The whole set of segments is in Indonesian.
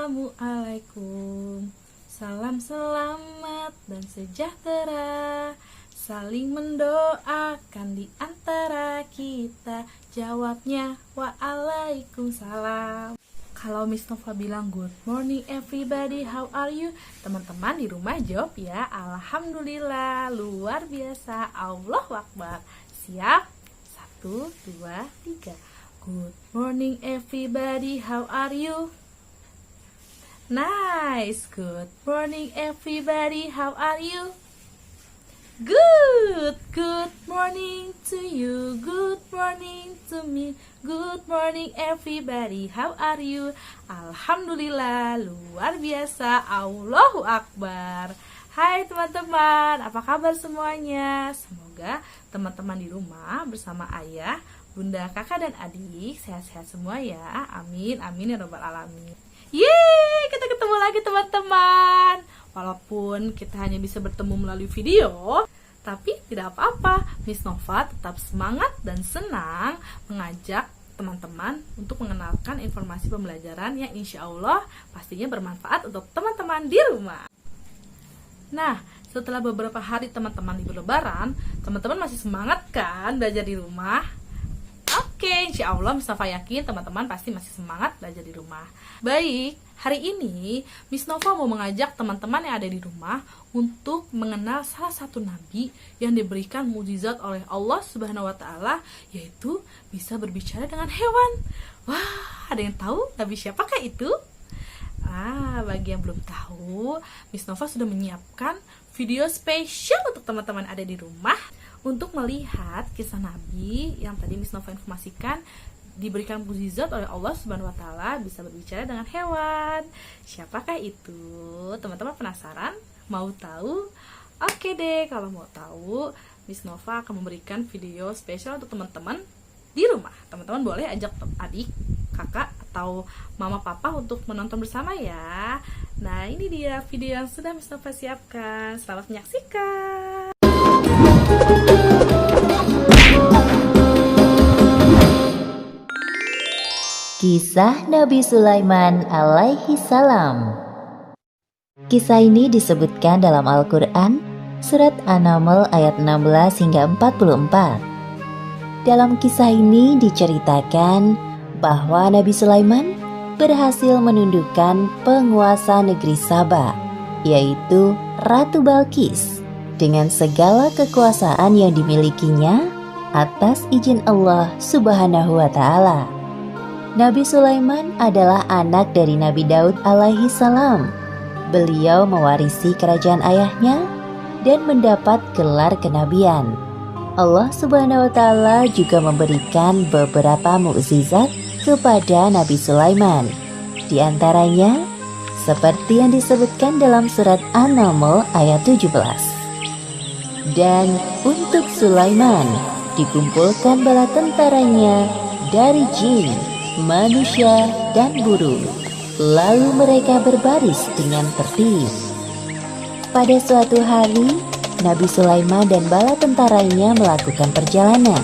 Assalamualaikum. Salam selamat dan sejahtera, saling mendoakan di antara kita. Jawabnya waalaikumsalam. Kalau Miss Nova bilang good morning everybody, how are you? Teman-teman di rumah jawab ya, alhamdulillah, luar biasa, Allahu Akbar. Siap? 1, 2, 3. Good morning everybody, how are you? Nice. Good morning everybody, how are you? Good morning to you, good morning to me, good morning everybody, how are you? Alhamdulillah, luar biasa, Allahu Akbar. Hai teman-teman, apa kabar semuanya? Semoga teman-teman di rumah bersama ayah, bunda, kakak, dan adik sehat-sehat semua ya. Amin, amin ya rabbal alamin. Yeay, kita ketemu lagi teman-teman. Walaupun kita hanya bisa bertemu melalui video, tapi tidak apa-apa, Miss Nova tetap semangat dan senang mengajak teman-teman untuk mengenalkan informasi pembelajaran yang insya Allah pastinya bermanfaat untuk teman-teman di rumah. Nah, setelah beberapa hari teman-teman libur lebaran, teman-teman masih semangat kan belajar di rumah? Oke, insya Allah Miss Nova yakin teman-teman pasti masih semangat belajar di rumah. Baik, hari ini Miss Nova mau mengajak teman-teman yang ada di rumah untuk mengenal salah satu nabi yang diberikan mukjizat oleh Allah Subhanahu wa Ta'ala, yaitu bisa berbicara dengan hewan. Wah, ada yang tahu nabi siapakah itu? Bagi yang belum tahu, Miss Nova sudah menyiapkan video spesial untuk teman-teman ada di rumah untuk melihat kisah Nabi yang tadi Miss Nova informasikan diberikan mukjizat oleh Allah Subhanahu wa Ta'ala bisa berbicara dengan hewan. Siapakah itu? Teman-teman penasaran? Mau tahu? Oke deh, kalau mau tahu, Miss Nova akan memberikan video spesial untuk teman-teman di rumah. Teman-teman boleh ajak adik, kakak, atau mama papa untuk menonton bersama ya. Nah, ini dia video yang sudah Miss Nova siapkan. Selamat menyaksikan. Kisah Nabi Sulaiman alaihi salam. Kisah ini disebutkan dalam Al-Quran, surat An-Naml ayat 16 hingga 44. Dalam kisah ini diceritakan bahwa Nabi Sulaiman berhasil menundukkan penguasa negeri Saba, yaitu Ratu Balqis, dengan segala kekuasaan yang dimilikinya atas izin Allah Subhanahu wa Ta'ala. Nabi Sulaiman adalah anak dari Nabi Daud alaihi salam. Beliau mewarisi kerajaan ayahnya dan mendapat gelar kenabian. Allah Subhanahu wa Ta'ala juga memberikan beberapa mukjizat kepada Nabi Sulaiman. Di antaranya seperti yang disebutkan dalam surat An-Naml ayat 17. Dan untuk Sulaiman dikumpulkan bala tentaranya dari jin, manusia, dan burung. Lalu mereka berbaris dengan tertib. Pada suatu hari, Nabi Sulaiman dan bala tentaranya melakukan perjalanan.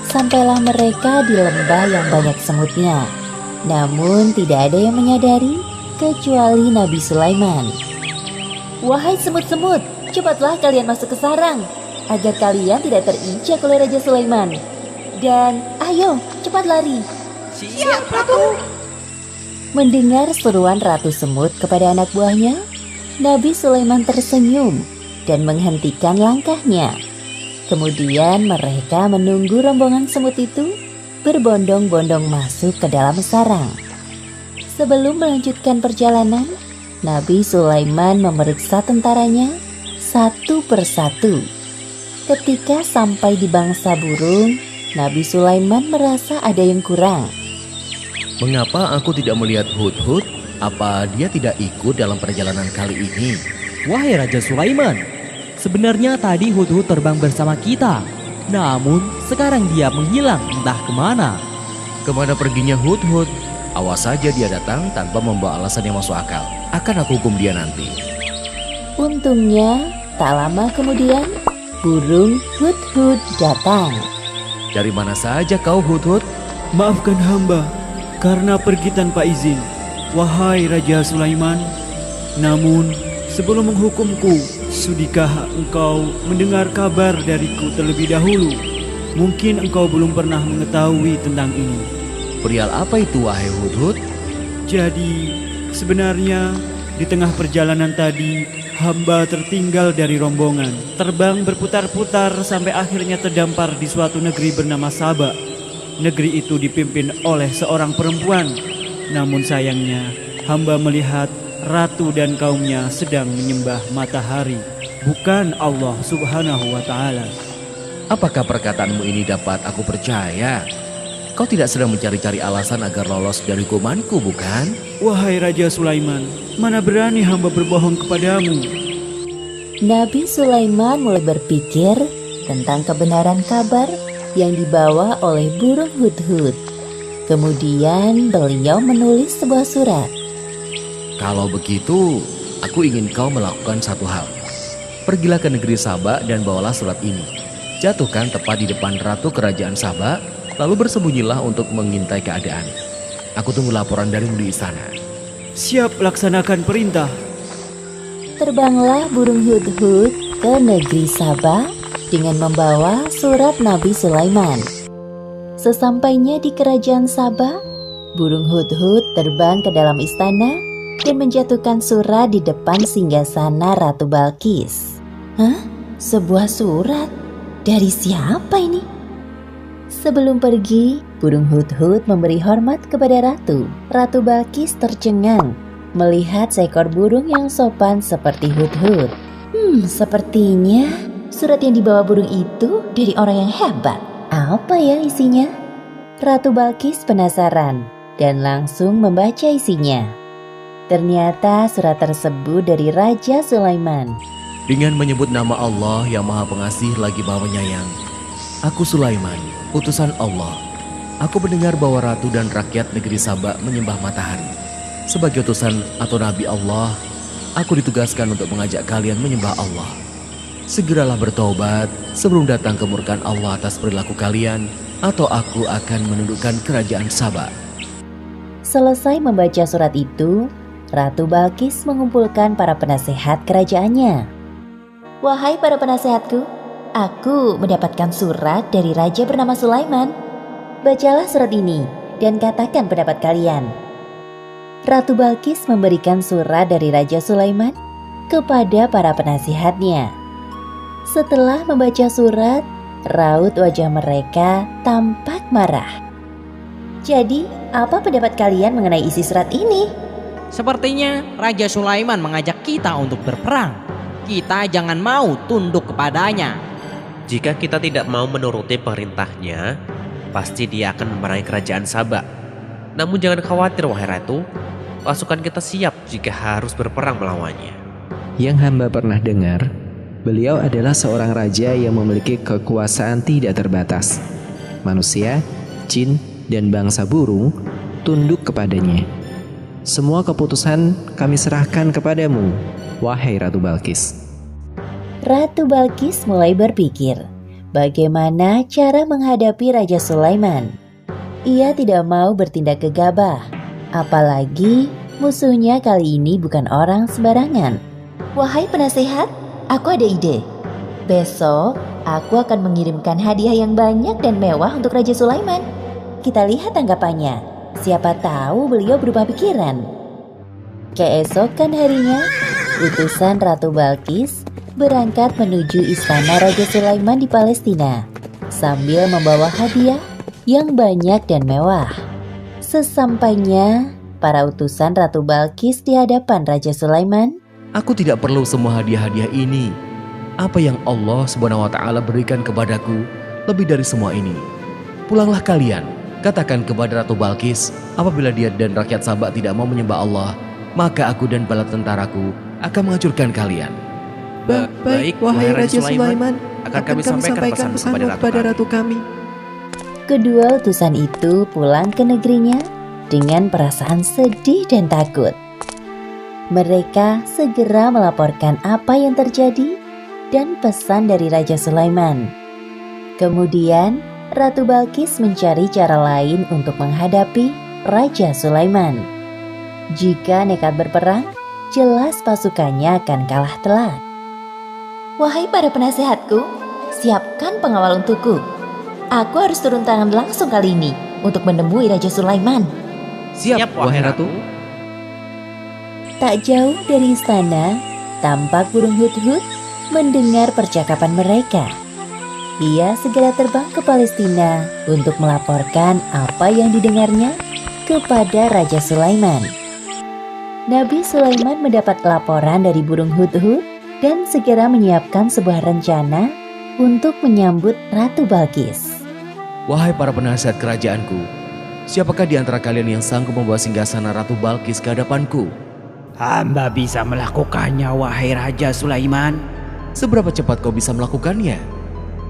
Sampailah mereka di lembah yang banyak semutnya. Namun tidak ada yang menyadari kecuali Nabi Sulaiman. Wahai semut-semut, cepatlah kalian masuk ke sarang, agar kalian tidak terinjak oleh Raja Sulaiman. Dan ayo, cepat lari. Siap, Ratu. Mendengar seruan Ratu Semut kepada anak buahnya, Nabi Sulaiman tersenyum dan menghentikan langkahnya. Kemudian mereka menunggu rombongan semut itu berbondong-bondong masuk ke dalam sarang. Sebelum melanjutkan perjalanan, Nabi Sulaiman memeriksa tentaranya satu persatu. Ketika sampai di bangsa burung, Nabi Sulaiman merasa ada yang kurang. Mengapa aku tidak melihat Hudhud? Apa dia tidak ikut dalam perjalanan kali ini? Wahai Raja Sulaiman, sebenarnya tadi Hudhud terbang bersama kita. Namun sekarang dia menghilang entah kemana. Kemana perginya Hudhud? Awas saja dia datang tanpa membawa alasan yang masuk akal. Akan aku hukum dia nanti. Untungnya, tak lama kemudian, burung Hudhud datang. Dari mana saja kau Hudhud? Maafkan hamba karena pergi tanpa izin. Wahai Raja Sulaiman, namun sebelum menghukumku, sudikah engkau mendengar kabar dariku terlebih dahulu? Mungkin engkau belum pernah mengetahui tentang ini. Perihal apa itu, wahai Hudhud? Jadi, sebenarnya di tengah perjalanan tadi, hamba tertinggal dari rombongan. Terbang berputar-putar sampai akhirnya terdampar di suatu negeri bernama Saba. Negeri itu dipimpin oleh seorang perempuan. Namun sayangnya, hamba melihat ratu dan kaumnya sedang menyembah matahari, bukan Allah Subhanahu wa Ta'ala. Apakah perkataanmu ini dapat aku percaya? Kau tidak sedang mencari-cari alasan agar lolos dari hukumanku, bukan? Wahai Raja Sulaiman, mana berani hamba berbohong kepadamu? Nabi Sulaiman mulai berpikir tentang kebenaran kabar yang dibawa oleh burung hudhud. Kemudian beliau menulis sebuah surat. Kalau begitu, aku ingin kau melakukan satu hal. Pergilah ke negeri Saba dan bawalah surat ini. Jatuhkan tepat di depan ratu kerajaan Saba, lalu bersembunyilah untuk mengintai keadaan. Aku tunggu laporan darimu di istana. Siap, laksanakan perintah. Terbanglah burung hudhud ke negeri Saba dengan membawa surat Nabi Sulaiman. Sesampainya di kerajaan Saba, burung hudhud terbang ke dalam istana dan menjatuhkan surat di depan singgasana Ratu Balqis. Hah? Sebuah surat? Dari siapa ini? Sebelum pergi, burung hudhud memberi hormat kepada ratu. Ratu Balqis tercengang melihat seekor burung yang sopan seperti hudhud. Sepertinya surat yang dibawa burung itu dari orang yang hebat. Apa ya isinya? Ratu Balqis penasaran dan langsung membaca isinya. Ternyata surat tersebut dari Raja Sulaiman. Dengan menyebut nama Allah yang Maha Pengasih lagi Maha Penyayang, aku Sulaiman, utusan Allah. Aku mendengar bahwa ratu dan rakyat negeri Saba menyembah matahari. Sebagai utusan atau Nabi Allah, aku ditugaskan untuk mengajak kalian menyembah Allah. Segeralah bertobat sebelum datang kemurkaan Allah atas perilaku kalian, atau aku akan menundukkan kerajaan Saba. Selesai membaca surat itu, Ratu Balqis mengumpulkan para penasehat kerajaannya. Wahai para penasehatku, aku mendapatkan surat dari raja bernama Sulaiman. Bacalah surat ini dan katakan pendapat kalian. Ratu Balqis memberikan surat dari Raja Sulaiman kepada para penasehatnya. Setelah membaca surat, raut wajah mereka tampak marah. Jadi, apa pendapat kalian mengenai isi surat ini? Sepertinya Raja Sulaiman mengajak kita untuk berperang. Kita jangan mau tunduk kepadanya. Jika kita tidak mau menuruti perintahnya, pasti dia akan memerangi kerajaan Saba. Namun jangan khawatir wahai ratu, pasukan kita siap jika harus berperang melawannya. Yang hamba pernah dengar, beliau adalah seorang raja yang memiliki kekuasaan tidak terbatas. Manusia, jin, dan bangsa burung tunduk kepadanya. Semua keputusan kami serahkan kepadamu, wahai Ratu Balqis. Ratu Balqis mulai berpikir bagaimana cara menghadapi Raja Sulaiman. Ia tidak mau bertindak gegabah, apalagi musuhnya kali ini bukan orang sembarangan. Wahai penasehat, aku ada ide. Besok aku akan mengirimkan hadiah yang banyak dan mewah untuk Raja Sulaiman. Kita lihat tanggapannya. Siapa tahu beliau berubah pikiran. Keesokan harinya, utusan Ratu Balqis berangkat menuju istana Raja Sulaiman di Palestina sambil membawa hadiah yang banyak dan mewah. Sesampainya para utusan Ratu Balqis di hadapan Raja Sulaiman, Aku tidak perlu semua hadiah-hadiah ini. Apa yang Allah Subhanahu wa Ta'ala berikan kepadaku lebih dari semua ini. Pulanglah kalian, katakan kepada Ratu Balqis, apabila dia dan rakyat Saba tidak mau menyembah Allah, maka aku dan bala tentaraku akan menghancurkan kalian. Baik, wahai Raja Sulaiman, akan kami sampaikan pesan kepada ratu kami. kedua utusan itu pulang ke negerinya dengan perasaan sedih dan takut. Mereka segera melaporkan apa yang terjadi dan pesan dari Raja Sulaiman. Kemudian, Ratu Balqis mencari cara lain untuk menghadapi Raja Sulaiman. Jika nekat berperang, jelas pasukannya akan kalah telak. Wahai para penasehatku, siapkan pengawal untukku. Aku harus turun tangan langsung kali ini untuk menemui Raja Sulaiman. Siap, wahai ratu. Tak jauh dari istana, tampak burung hut-hut mendengar percakapan mereka. Ia segera terbang ke Palestina untuk melaporkan apa yang didengarnya kepada Raja Sulaiman. Nabi Sulaiman mendapat laporan dari burung hut-hut dan segera menyiapkan sebuah rencana untuk menyambut Ratu Balkis. Wahai para penasihat kerajaanku, siapakah di antara kalian yang sanggup membawa singgasana Ratu Balkis ke hadapanku? Hamba bisa melakukannya, wahai Raja Sulaiman. Seberapa cepat kau bisa melakukannya?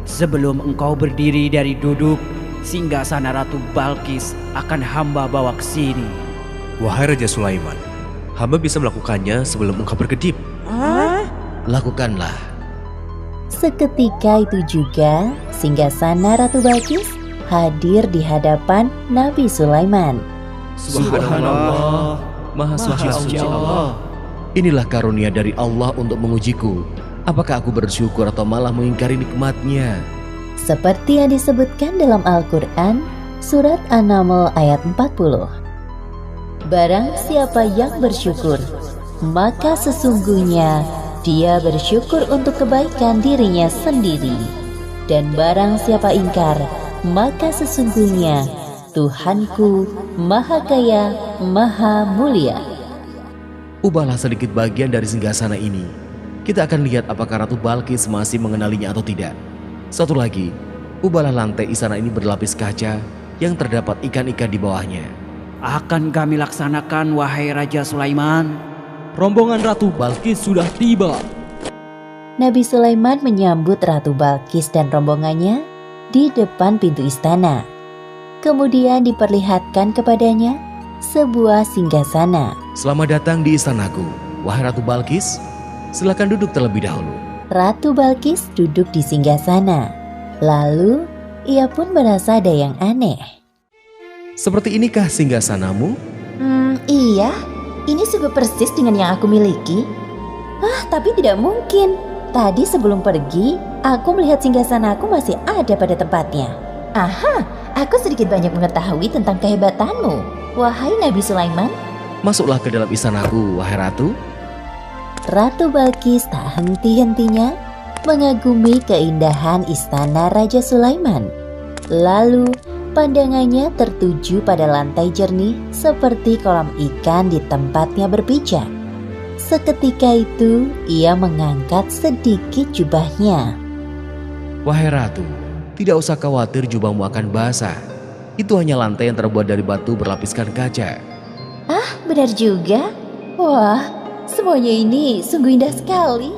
Sebelum engkau berdiri dari duduk, singgasana Ratu Balkis akan hamba bawa ke sini. Wahai Raja Sulaiman, hamba bisa melakukannya sebelum engkau berkedip. Lakukanlah. Seketika itu juga, singgasana Ratu Balkis hadir di hadapan Nabi Sulaiman. Subhanallah, Maha suci Allah. Inilah karunia dari Allah untuk mengujiku. Apakah aku bersyukur atau malah mengingkari nikmatnya? Seperti yang disebutkan dalam Al-Quran, surat An-Naml ayat 40. Barang siapa yang bersyukur, maka sesungguhnya dia bersyukur untuk kebaikan dirinya sendiri. Dan barang siapa ingkar, maka sesungguhnya Tuhanku Maha Kaya, Maha Mulia. Ubahlah sedikit bagian dari singgasana ini. Kita akan lihat apakah Ratu Balkis masih mengenalinya atau tidak. Satu lagi, ubahlah lantai istana ini berlapis kaca yang terdapat ikan-ikan di bawahnya. Akan kami laksanakan, wahai Raja Sulaiman. Rombongan Ratu Balkis sudah tiba. Nabi Sulaiman menyambut Ratu Balkis dan rombongannya di depan pintu istana. Kemudian diperlihatkan kepadanya sebuah singgasana. Selamat datang di istanaku, wahai Ratu Balkis. Silakan duduk terlebih dahulu. Ratu Balkis duduk di singgasana. Lalu ia pun merasa ada yang aneh. Seperti inikah singgasanamu? Iya, ini sungguh persis dengan yang aku miliki. Tapi tidak mungkin. Tadi sebelum pergi, aku melihat singgasanaku masih ada pada tempatnya. Aha, aku sedikit banyak mengetahui tentang kehebatanmu, wahai Nabi Sulaiman. Masuklah ke dalam istanaku, wahai Ratu. Ratu Balkis tak henti-hentinya mengagumi keindahan istana Raja Sulaiman. Lalu pandangannya tertuju pada lantai jernih seperti kolam ikan di tempatnya berpijak. Seketika itu ia mengangkat sedikit jubahnya. Wahai Ratu, tidak usah khawatir jubahmu akan basah. Itu hanya lantai yang terbuat dari batu berlapiskan kaca. Benar juga. Wah, semuanya ini sungguh indah sekali.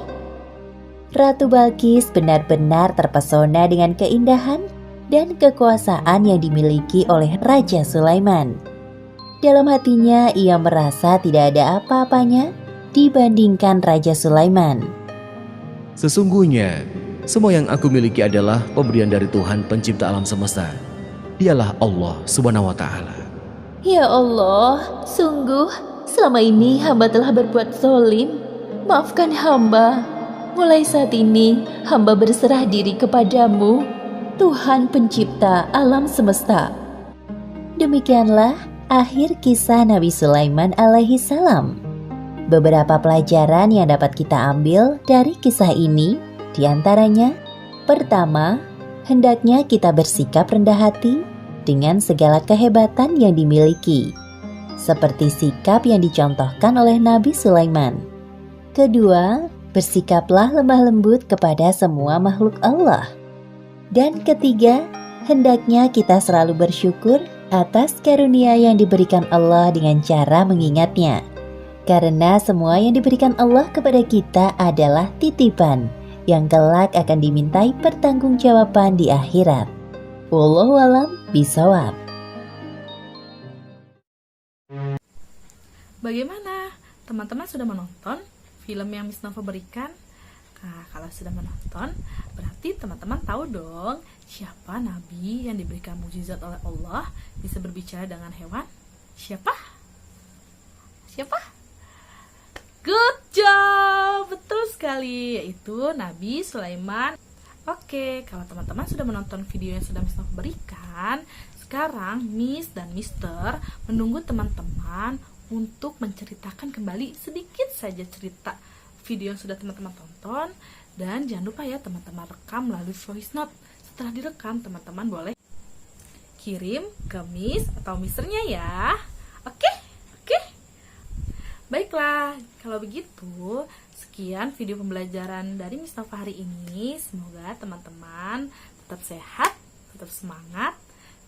Ratu Balkis benar-benar terpesona dengan keindahan dan kekuasaan yang dimiliki oleh Raja Sulaiman. Dalam hatinya ia merasa tidak ada apa-apanya dibandingkan Raja Sulaiman. Sesungguhnya, semua yang aku miliki adalah pemberian dari Tuhan pencipta alam semesta. Dialah Allah Subhanahu wa Ta'ala. Ya Allah, sungguh selama ini hamba telah berbuat zolim. Maafkan hamba. Mulai saat ini hamba berserah diri kepadamu, Tuhan pencipta alam semesta. Demikianlah akhir kisah Nabi Sulaiman alaihi salam. Beberapa pelajaran yang dapat kita ambil dari kisah ini diantaranya, pertama, hendaknya kita bersikap rendah hati dengan segala kehebatan yang dimiliki, seperti sikap yang dicontohkan oleh Nabi Sulaiman. Kedua, bersikaplah lemah lembut kepada semua makhluk Allah. Dan ketiga, hendaknya kita selalu bersyukur atas karunia yang diberikan Allah dengan cara mengingatnya. Karena semua yang diberikan Allah kepada kita adalah titipan yang kelak akan dimintai pertanggungjawaban di akhirat. Wallahu a'lam bishawab. Bagaimana? Teman-teman sudah menonton film yang Miss Nova berikan? Nah, kalau sudah menonton, berarti teman-teman tahu dong siapa nabi yang diberikan mukjizat oleh Allah bisa berbicara dengan hewan? Siapa? Siapa? Good job, betul sekali, yaitu Nabi Sulaiman. Oke, kalau teman-teman sudah menonton video yang sudah Miss Nova berikan, sekarang Miss dan Mister menunggu teman-teman untuk menceritakan kembali sedikit saja cerita video yang sudah teman-teman tonton. Dan jangan lupa ya teman-teman rekam melalui voice note. Setelah direkam, teman-teman boleh kirim ke Miss atau Misternya ya. Oke? Baiklah, kalau begitu sekian video pembelajaran dari Miss Nova hari ini. Semoga teman-teman tetap sehat, tetap semangat.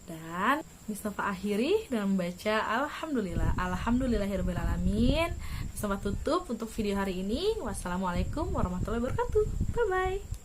Dan Miss Nova akhiri dengan membaca Alhamdulillah, Alhamdulillahirrahmanirrahim. Miss Nova tutup untuk video hari ini. Wassalamualaikum warahmatullahi wabarakatuh. Bye-bye.